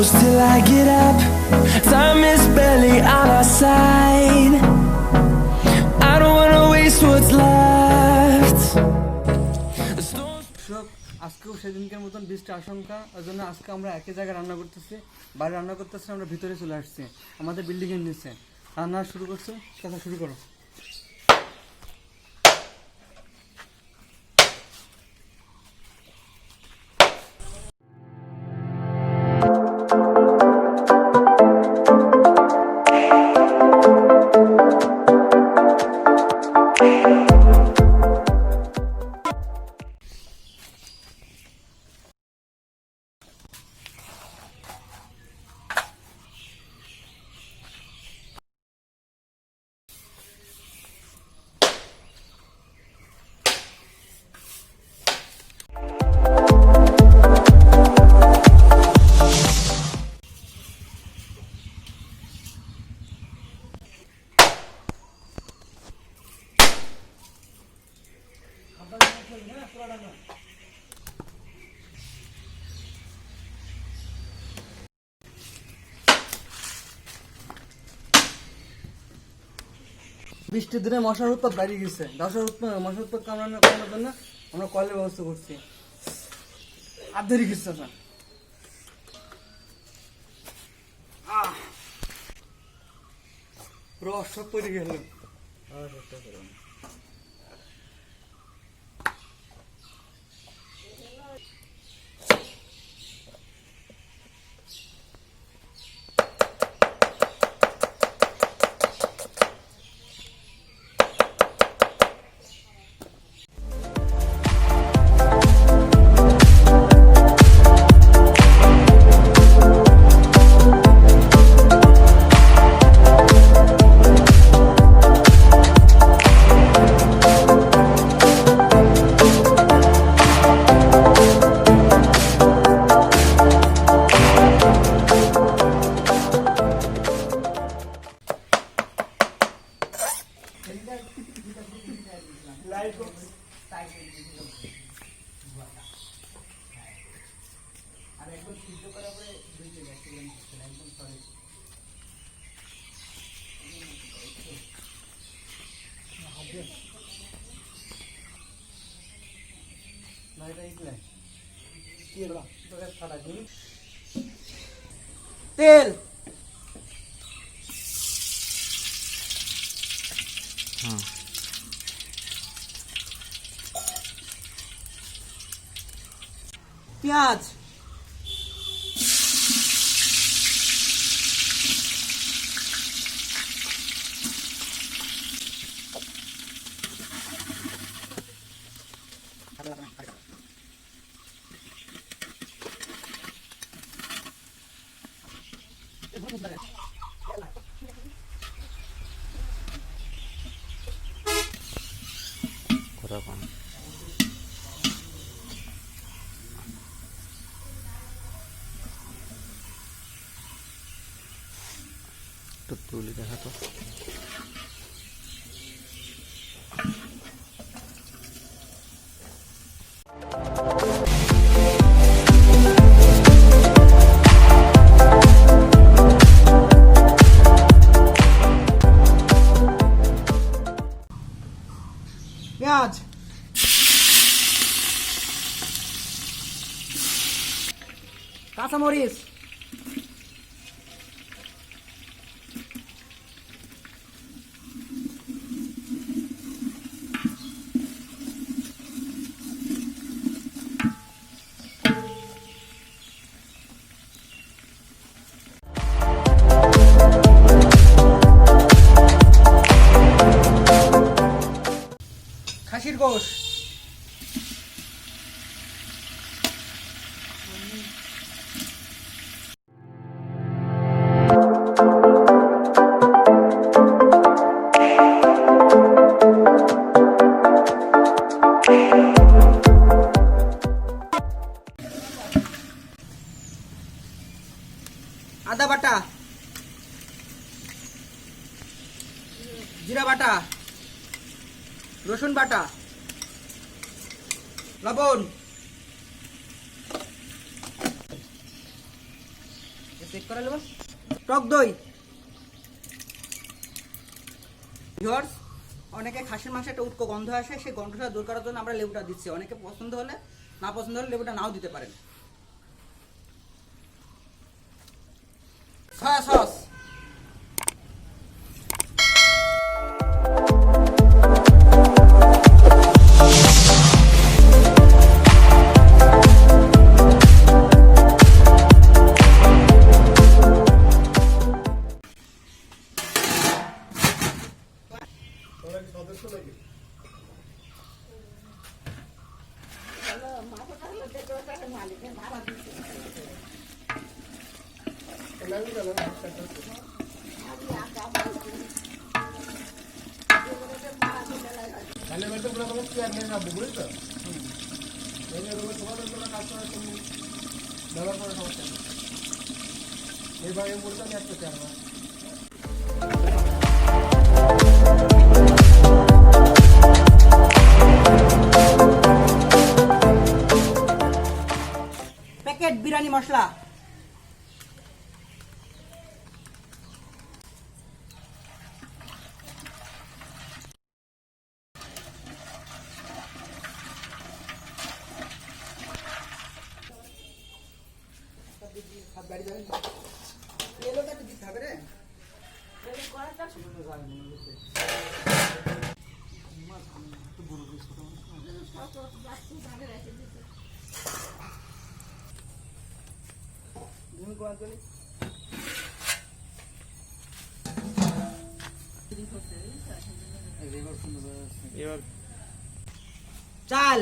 close till I get up. Time is barely on our side. I don't wanna waste what's left. আজকেও সেদিনকার মতন বৃষ্টির আশঙ্কা, ওই জন্য আজকে আমরা একই জায়গায় রান্না করতেছি। বাইরে রান্না করতেছি, আমরা ভিতরে চলে আসছি আমাদের বিল্ডিংয়ের নিচে। রান্না শুরু করছি, কথা শুরু করো। বৃষ্টির দিনে মশার উৎপাত বাড়িয়ে গেছে। মশার উৎপাত কামড়ানোর জন্য আমরা কলের ব্যবস্থা করছি। আর দেরি গেছে না, রস সব পড়ে গেল। তেল পেঁয়াজ তুলি দেখা তো পেঁয়াজ কাঁচামরিচ খাসির গোশ আদা বাটা জিরা বাটা রসুন বাটা লবণ করে নেবেন টক দই ভিউয়ার্স অনেকে খাসির মাংসে একটা উটকো গন্ধ আসে সেই গন্ধটা দূর করার জন্য আমরা লেবুটা দিচ্ছি অনেকে পছন্দ হলে না পছন্দ হলে লেবুটা নাও দিতে পারেন সয়া সস প্যাকেট বিরিয়ানি মশলা চাল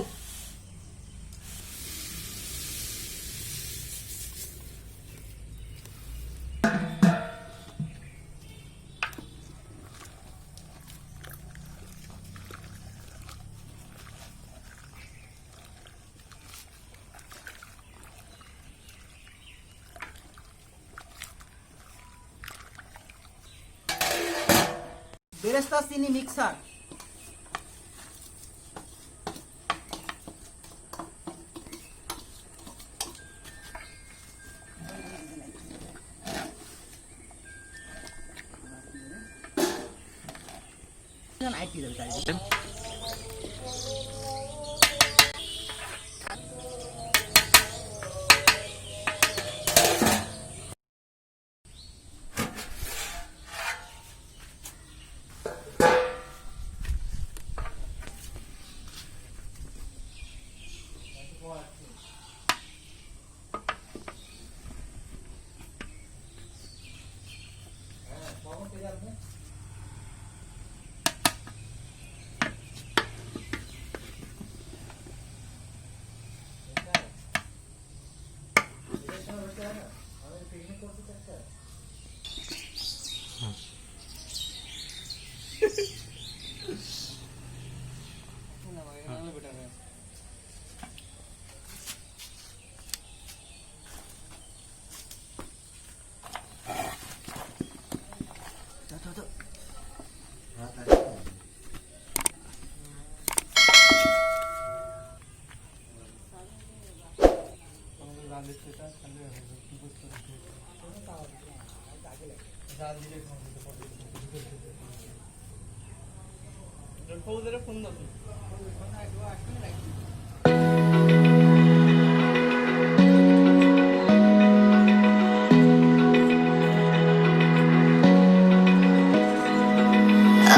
বেরেস্তা চিনি mixer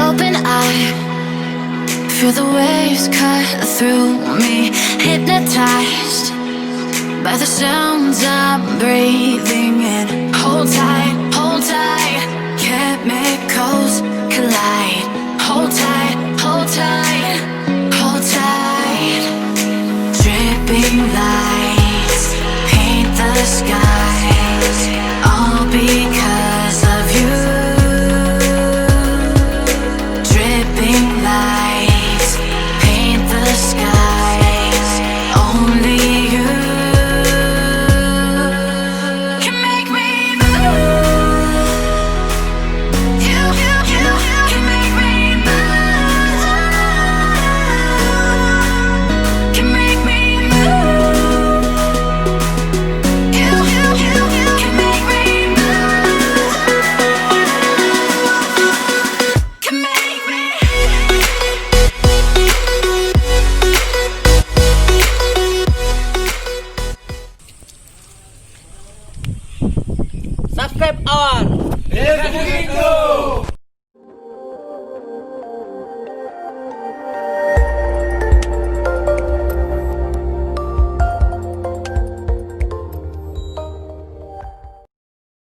Open eye, feel the waves cut through me, hypnotized by the sounds I'm breathing in. Hold tight, hold tight.